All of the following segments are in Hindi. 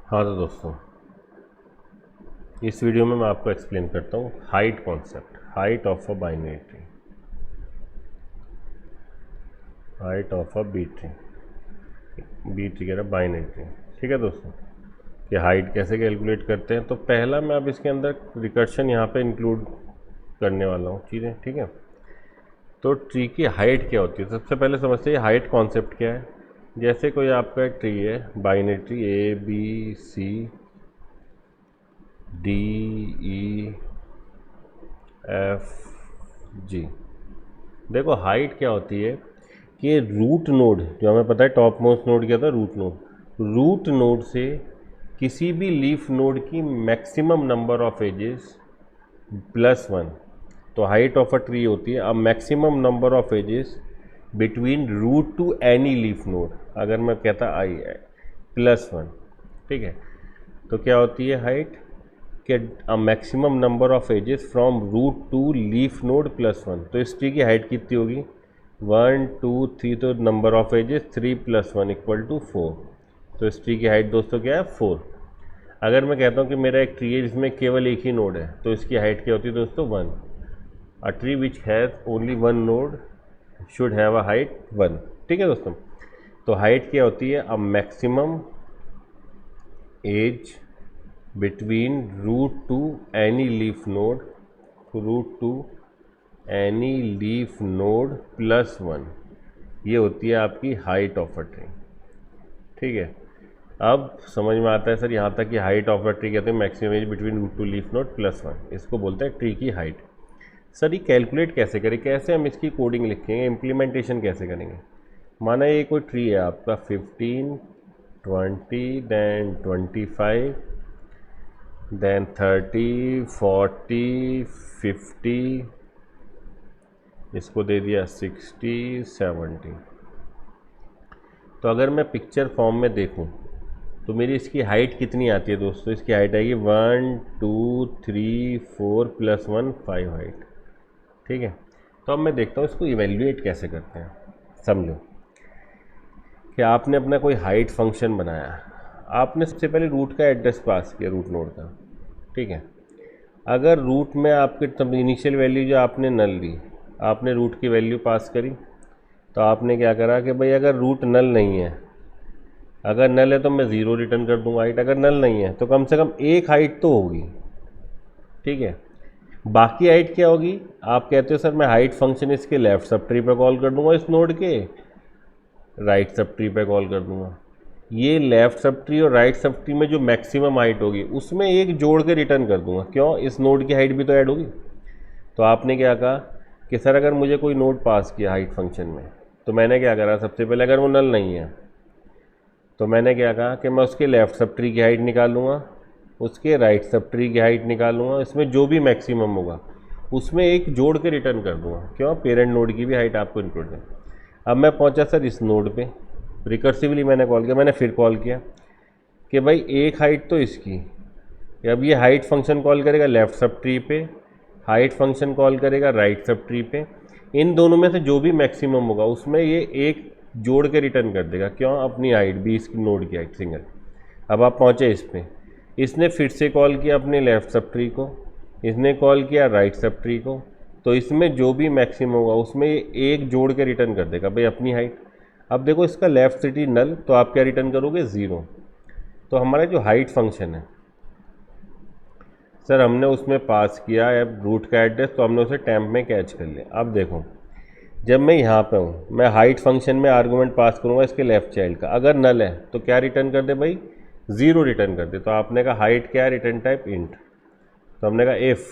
हाँ तो दोस्तों, इस वीडियो में मैं आपको एक्सप्लेन करता हूँ height concept, height of a binary tree, height of a B tree, B tree कह रहा बाइनरी ट्री। ठीक है दोस्तों, कि हाइट कैसे कैलकुलेट करते हैं। तो पहला मैं अब इसके अंदर रिकर्शन यहाँ पे इंक्लूड करने वाला हूँ चीज़ें। ठीक है, तो ट्री की हाइट क्या होती है सबसे पहले समझते हैं हाइट कॉन्सेप्ट क्या है। जैसे कोई आपका ट्री है, binary tree, A B C D E F G. देखो हाइट क्या होती है कि रूट नोड, जो हमें पता है टॉप मोस्ट नोड क्या था, रूट नोड। रूट नोड से किसी भी लीफ नोड की मैक्सिमम नंबर ऑफ एजेस +1। तो हाइट ऑफ अ ट्री होती है a maximum number of edges between root to any leaf node. अगर मैं कहता आई +1, ठीक है, तो क्या होती है हाइट कि a maximum number of edges from root to leaf node +1। तो इस ट्री की हाइट कितनी होगी, 1 2 3, तो नंबर ऑफ एजेस 3 + 1 = 4। तो इस ट्री की हाइट दोस्तों क्या है, 4। अगर मैं कहता हूँ कि मेरा एक ट्री है जिसमें केवल एक ही नोड है, तो इसकी हाइट क्या होती है दोस्तों, 1। A tree which has only 1 node should have a height 1। ठीक है दोस्तों, तो हाइट क्या होती है, a maximum edge between root to any leaf node, root to any leaf node +1। ये होती है आपकी हाइट ऑफ अ ट्री। ठीक है, अब समझ में आता है सर यहाँ तक कि हाइट ऑफ अ ट्री कहते हैं maximum edge between root to leaf node +1। इसको बोलते हैं ट्री की हाइट। सर ये कैलकुलेट कैसे करें, कैसे हम इसकी कोडिंग लिखेंगे, इम्प्लीमेंटेशन कैसे करेंगे। माना ये कोई ट्री है आपका 15 20 देन 25 देन 30 40 50, इसको दे दिया 60 70। तो अगर मैं पिक्चर फॉर्म में देखूं तो मेरी इसकी हाइट कितनी आती है दोस्तों, इसकी हाइट आएगी 1 2 3 4 +1 5 हाइट। ठीक है, तो अब मैं देखता हूँ इसको इवेल्युएट कैसे करते हैं। समझो कि आपने अपना कोई हाइट फंक्शन बनाया, आपने सबसे पहले रूट का एड्रेस पास किया, रूट नोड का। ठीक है, अगर रूट में आपके इनिशियल वैल्यू जो आपने नल ली, आपने रूट की वैल्यू पास करी, तो आपने क्या करा कि भाई अगर रूट नल नहीं है, अगर नल है तो मैं 0 रिटर्न कर दूंगा हाइट, अगर नल नहीं है तो कम से कम एक हाइट तो होगी। ठीक है, बाकी हाइट क्या होगी, आप कहते हो सर मैं हाइट फंक्शन इसके लेफ्ट सब ट्री पे कॉल कर दूंगा, इस नोड के राइट सब ट्री पे कॉल कर दूंगा। ये लेफ्ट सब ट्री और राइट सब ट्री में जो मैक्सिमम हाइट होगी उसमें एक जोड़ के रिटर्न कर दूंगा, क्यों, इस नोड की हाइट भी तो ऐड होगी। तो आपने क्या कहा कि सर अगर मुझे कोई नोड पास किया हाइट फंक्शन में, तो मैंने क्या करा, सबसे पहले अगर वो नल नहीं है तो मैंने क्या कहा कि मैं उसके लेफ्ट सब ट्री की हाइट निकालूंगा, उसके राइट सब ट्री की हाइट निकालूंगा, इसमें जो भी मैक्सिमम होगा उसमें एक जोड़ के रिटर्न कर दूंगा, क्यों, पेरेंट नोड की भी हाइट आपको इंक्लूड है। अब मैं पहुंचा सर इस नोड पे, रिकर्सिवली मैंने कॉल किया, मैंने फिर कॉल किया कि भाई एक हाइट तो इसकी, अब ये हाइट फंक्शन कॉल करेगा लेफ्ट सब ट्री पे, हाइट फंक्शन कॉल करेगा राइट सब ट्री पे, इन दोनों में से जो भी मैक्सिमम होगा उसमें ये एक जोड़ के रिटर्न कर देगा, क्यों, अपनी हाइट भी इसकी नोड की हाइट सिंगल। अब आप पहुँचे इस पे, इसने फिर से कॉल किया अपने लेफ्ट सब ट्री को, इसने कॉल किया राइट सब ट्री को, तो इसमें जो भी मैक्सिमम होगा उसमें ये एक जोड़ के रिटर्न कर देगा भाई अपनी हाइट। अब देखो इसका लेफ्ट सिटी नल, तो आप क्या रिटर्न करोगे, 0। तो हमारा जो हाइट फंक्शन है सर हमने उसमें पास किया है रूट का एड्रेस, तो हमने उसे टेम्प में कैच कर लिया। अब देखो जब मैं यहाँ पे हूँ, मैं हाइट फंक्शन में आर्गूमेंट पास करूँगा इसके लेफ्ट चाइल्ड का, अगर नल है तो क्या रिटर्न कर दे भाई, 0 रिटर्न कर दे। तो आपने कहा हाइट क्या है, रिटर्न टाइप इंट। तो हमने कहा if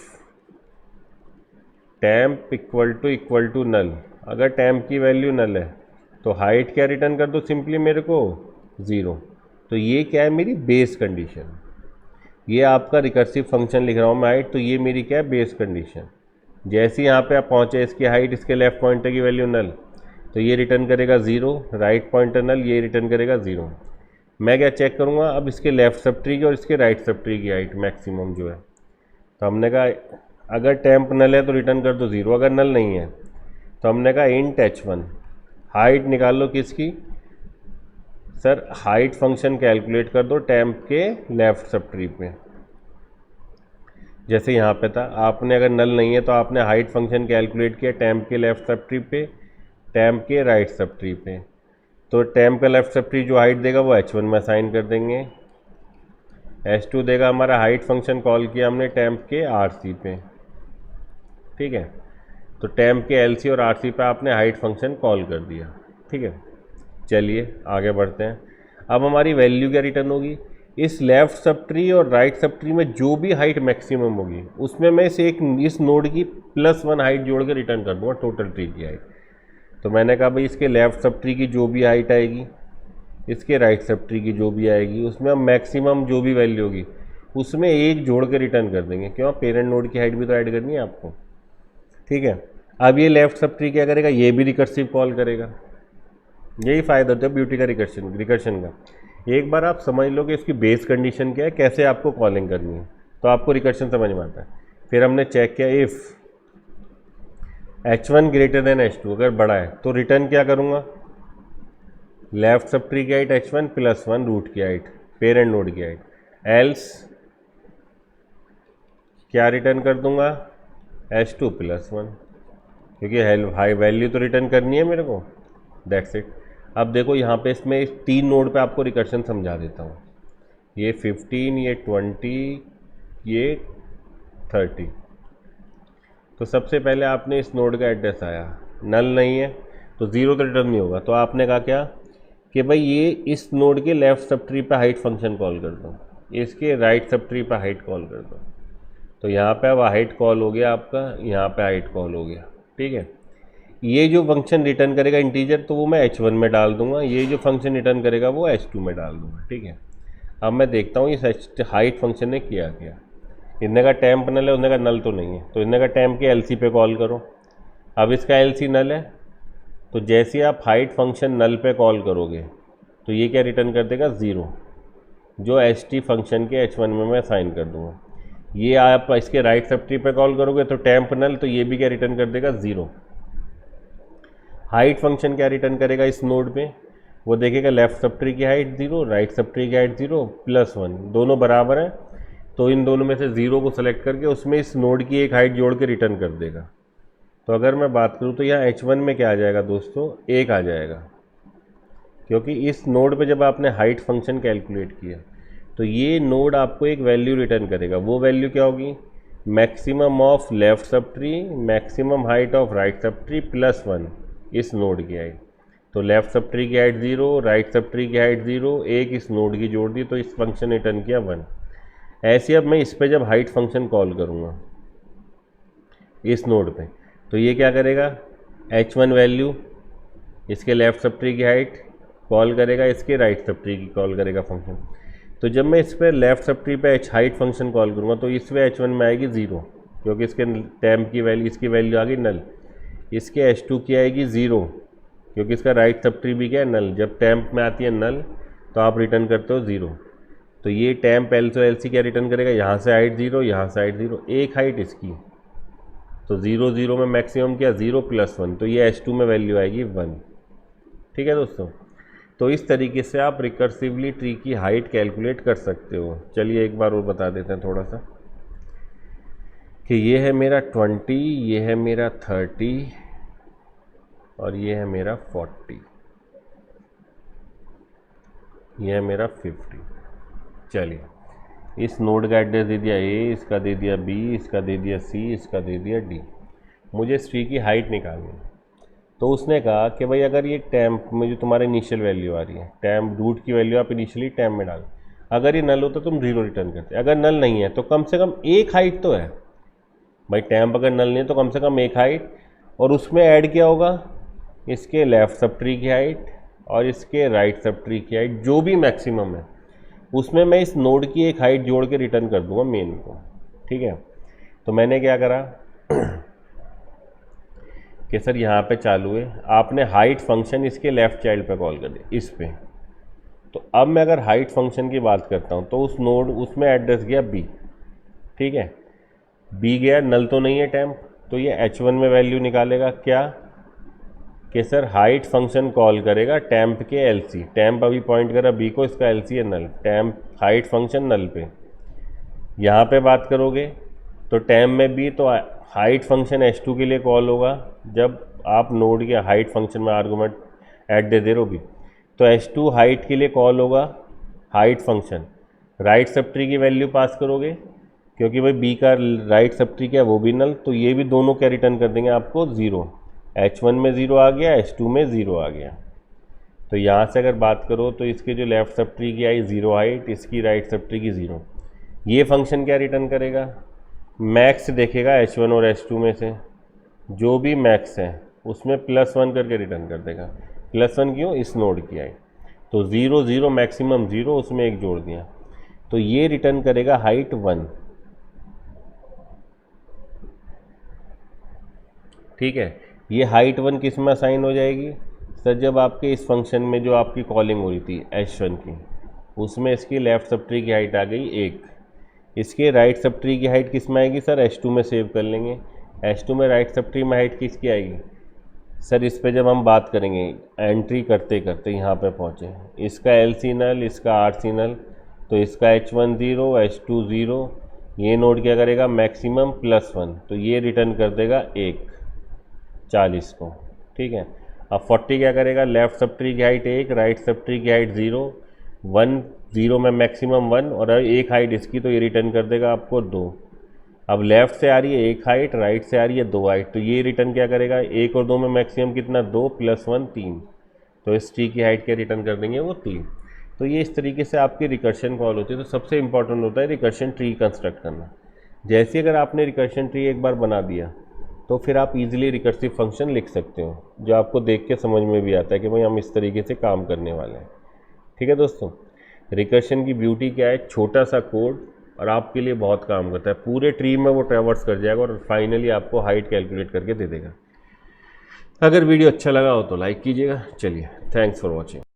temp equal to null, अगर टेम्प की वैल्यू नल है तो हाइट क्या रिटर्न कर दो सिंपली मेरे को, 0। तो ये क्या है, मेरी बेस कंडीशन। ये आपका रिकर्सिव फंक्शन लिख रहा हूँ मैं हाइट, तो ये मेरी क्या है, बेस कंडीशन। जैसे यहाँ पे आप पहुँचे इसकी हाइट, इसके लेफ्ट पॉइंटर की वैल्यू नल, तो ये रिटर्न करेगा 0, राइट पॉइंटर नल, ये रिटर्न करेगा 0। मैं क्या चेक करूँगा, अब इसके लेफ्ट सब ट्री की और इसके राइट सब ट्री की हाइट मैक्सिमम जो है। तो हमने कहा अगर टेम्प नल है तो रिटर्न कर दो 0, अगर नल नहीं है तो हमने कहा इंट h1, हाइट निकाल लो किसकी, सर हाइट फंक्शन कैलकुलेट कर दो टैम्प के लेफ्ट सब ट्री पे। जैसे यहाँ पे था, आपने अगर नल नहीं है तो आपने हाइट फंक्शन कैलकुलेट किया टैम्प के लेफ्ट सब ट्री पे, टैम्प के राइट सब ट्री पे। तो टैम्प का लेफ्ट सब ट्री जो हाइट देगा वो h1 में असाइन कर देंगे, h2 देगा हमारा हाइट फंक्शन कॉल किया हमने टैम्प के rc पे, ठीक है। तो टैम्प के lc और rc पे आपने हाइट फंक्शन कॉल कर दिया, ठीक है। चलिए आगे बढ़ते हैं। अब हमारी वैल्यू क्या रिटर्न होगी, इस लेफ्ट सब ट्री और राइट सब ट्री में जो भी हाइट मैक्सिमम होगी उसमें मैं इस नोड की +1 हाइट जोड़ के रिटर्न कर दूंगा टोटल ट्री की हाइट। तो मैंने कहा भाई इसके लेफ्ट सब ट्री की जो भी हाइट आएगी, इसके राइट सब ट्री की जो भी आएगी, उसमें हम मैक्सिमम जो भी वैल्यू होगी उसमें एक जोड़ के रिटर्न कर देंगे। क्यों, पेरेंट नोड की हाइट भी तो ऐड करनी है आपको, ठीक है। अब ये लेफ्ट सब ट्री क्या करेगा, ये भी रिकर्सिव कॉल करेगा। यही फ़ायदा होता है ब्यूटी का रिकर्शन का। एक बार आप समझ लो कि इसकी बेस कंडीशन क्या है, कैसे आपको कॉलिंग करनी है, तो आपको रिकर्शन समझ में आता है। फिर हमने चेक किया if h1 greater than h2, अगर बड़ा है तो रिटर्न क्या करूँगा, लेफ्ट सब ट्री की हाइट h1 +1 रूट की हाइट, पेरेंट नोड की हाइट। एल्स क्या रिटर्न कर दूंगा, h2 +1, क्योंकि हाई वैल्यू तो रिटर्न करनी है मेरे को, दैट्स इट। अब देखो यहाँ पे इसमें इस 3 नोड पे आपको रिकर्शन समझा देता हूँ। ये 15, ये 20, ये 30। तो सबसे पहले आपने इस नोड का एड्रेस आया, नल नहीं है तो 0 तो रिटर्न नहीं होगा। तो आपने कहा क्या कि भाई ये इस नोड के लेफ्ट सब ट्री पे हाइट फंक्शन कॉल कर दो, इसके राइट सब ट्री पे हाइट कॉल कर दो। तो यहाँ पे अब हाइट कॉल हो गया आपका, यहाँ पे हाइट कॉल हो गया, ठीक है। ये जो फंक्शन रिटर्न करेगा इंटीजर तो वो मैं h1 में डाल दूंगा, ये जो फंक्शन रिटर्न करेगा वो h2 में डाल दूंगा, ठीक है। अब मैं देखता हूँ इस हाइट फंक्शन ने किया क्या। इतने का टैम्प नल है, उतने का नल तो नहीं है, तो इतने का टैम्प के LC पे कॉल करो। अब इसका LC नल है, तो जैसे आप हाइट फंक्शन नल पे कॉल करोगे तो ये क्या रिटर्न कर देगा, 0, जो HT फंक्शन के h1 में मैं साइन कर दूंगा। ये आप इसके राइट सब ट्री पे कॉल करोगे तो टैम्प नल, तो ये भी क्या रिटर्न कर देगा, 0। हाइट फंक्शन क्या रिटर्न करेगा इस नोड पे, वो देखेगा लेफ्ट सब ट्री की हाइट 0, राइट सब ट्री की हाइट 0, +1, दोनों बराबर है, तो इन दोनों में से 0 को सेलेक्ट करके उसमें इस नोड की एक हाइट जोड़ के रिटर्न कर देगा। तो अगर मैं बात करूँ तो यहाँ h1 में क्या आ जाएगा दोस्तों, 1 आ जाएगा, क्योंकि इस नोड पे जब आपने हाइट फंक्शन कैलकुलेट किया तो ये नोड आपको एक वैल्यू रिटर्न करेगा। वो वैल्यू क्या होगी, maximum of left sub tree, maximum height of right sub tree +1 इस नोड की हाइट। तो लेफ्ट सब ट्री की हाइट 0, राइट सब ट्री की हाइट 0, एक इस नोड की जोड़ दी तो इस फंक्शन रिटर्न किया 1। ऐसे अब मैं इस पे जब हाइट फंक्शन कॉल करूँगा इस नोड पे तो ये क्या करेगा, h1 वैल्यू इसके लेफ्ट सब ट्री की हाइट कॉल करेगा, इसके राइट सब ट्री की कॉल करेगा फंक्शन। तो जब मैं इस पर लेफ्ट सब ट्री पे हाइट फंक्शन कॉल करूँगा तो इस पर h1 में आएगी 0, क्योंकि इसके टैम्प की वैल्यू, इसकी वैल्यू आ गई नल। इसके h2 की आएगी 0, क्योंकि इसका राइट सब ट्री भी क्या है, नल। जब टैम्प में आती है नल तो आप रिटर्न करते हो 0। तो ये टैम्प LC क्या रिटर्न करेगा, यहाँ से हाइट 0, यहाँ से हाइट 0, एक हाइट इसकी, तो 0 0 में मैक्सिमम क्या, 0 +1, तो ये h2 में वैल्यू आएगी 1, ठीक है दोस्तों। तो इस तरीके से आप रिकर्सिवली ट्री की हाइट कैलकुलेट कर सकते हो। चलिए एक बार और बता देते हैं थोड़ा सा कि ये है मेरा 20, ये है मेरा 30 और ये है मेरा 40, ये है मेरा 50। चलिए इस नोड का एड्रेस दे दिया A, इसका दे दिया B, इसका दे दिया C, इसका दे दिया D। मुझे इस ट्री की हाइट निकालनी है। तो उसने कहा कि भाई अगर ये टैम्प में जो तुम्हारा इनिशियल वैल्यू आ रही है, टैम्प रूट की वैल्यू आप इनिशियली टैम्प में डाल, अगर ये नल होता तो तुम 0 रिटर्न करते। अगर नल नहीं है तो कम से कम एक हाइट तो है भाई, टैम्प अगर नल नहीं है तो कम से कम एक हाइट, और उसमें ऐड किया होगा इसके लेफ्ट सब ट्री की हाइट और इसके राइट सब ट्री की हाइट जो भी मैक्सिमम है, उसमें मैं इस नोड की एक हाइट जोड़ के रिटर्न कर दूंगा मेन को, ठीक है। तो मैंने क्या करा कि सर यहाँ पे चालू है, आपने हाइट फंक्शन इसके लेफ़्ट चाइल्ड पे कॉल कर दिया इस पे। तो अब मैं अगर हाइट फंक्शन की बात करता हूँ तो उस नोड उसमें एड्रेस गया B, ठीक है। B गया, नल तो नहीं है टैम्प, तो ये h1 में वैल्यू निकालेगा क्या कि सर हाइट फंक्शन कॉल करेगा टैम्प के एलसी, टैम्प अभी पॉइंट करा बी को, इसका एलसी है नल, टैम्प हाइट फंक्शन नल पे। यहाँ पे बात करोगे तो टैम्प में भी तो हाइट फंक्शन h2 के लिए कॉल होगा जब आप नोड के हाइट फंक्शन में आर्गूमेंट ऐड दे रहे हो भी, तो h2 हाइट के लिए कॉल होगा height function, right sub tree की वैल्यू पास करोगे क्योंकि भाई बी का राइट सब ट्री क्या है वो भी नल, तो ये भी दोनों क्या रिटर्न कर देंगे आपको 0, h1 में 0 आ गया, h2 में 0 आ गया। तो यहाँ से अगर बात करो तो इसके जो लेफ्ट सब ट्री की आई 0 हाइट, इसकी राइट सब ट्री की 0, ये फंक्शन क्या रिटर्न करेगा, मैक्स देखेगा h1 और h2 में से, जो भी मैक्स है उसमें +1 करके रिटर्न कर देगा। +1 क्यों, इस नोड की आई, तो 0 0 मैक्सिमम 0, उसमें एक जोड़ दिया, तो ये रिटर्न करेगा हाइट 1। ठीक है, ये हाइट 1 किस में असाइन हो जाएगी सर, जब आपके इस फंक्शन में जो आपकी कॉलिंग हो रही थी h1 की, उसमें इसकी लेफ्ट सब ट्री की हाइट आ गई 1, इसके राइट सब ट्री की हाइट किस में आएगी सर, h2 में सेव कर लेंगे, h2 में राइट सब ट्री में हाइट किसकी आएगी सर, इस पे जब हम बात करेंगे एंट्री करते करते यहाँ पे पहुँचे, इसका LC नल, इसका RC नल, तो इसका h1 0, h2 0, ये नोड क्या करेगा मैक्सिमम +1, तो ये रिटर्न कर देगा 1 40 को। ठीक है, अब 40 क्या करेगा, लेफ्ट सब ट्री की हाइट 1, राइट सब ट्री की हाइट 0, 1 0 में मैक्सिमम 1 और एक हाइट इसकी, तो ये रिटर्न कर देगा आपको 2। अब लेफ्ट से आ रही है 1 हाइट, राइट से आ रही है 2 हाइट, तो ये रिटर्न क्या करेगा, 1 और 2 में मैक्सिमम कितना 2 + 1 3, तो इस ट्री की हाइट क्या रिटर्न कर देंगे वो 3। तो ये इस तरीके से आपकी रिकर्शन कॉल होती है। तो सबसे इंपॉर्टेंट होता है रिकर्शन ट्री कंस्ट्रक्ट करना। जैसे अगर आपने रिकर्शन ट्री एक बार बना दिया तो फिर आप इजीली रिकर्सिव फंक्शन लिख सकते हो, जो आपको देख के समझ में भी आता है कि भाई हम इस तरीके से काम करने वाले हैं। ठीक है दोस्तों, रिकर्शन की ब्यूटी क्या है, छोटा सा कोड और आपके लिए बहुत काम करता है, पूरे ट्री में वो ट्रैवर्स कर जाएगा और फाइनली आपको हाइट कैलकुलेट करके दे देगा। अगर वीडियो अच्छा लगा हो तो लाइक कीजिएगा। चलिए, थैंक्स फॉर वॉचिंग।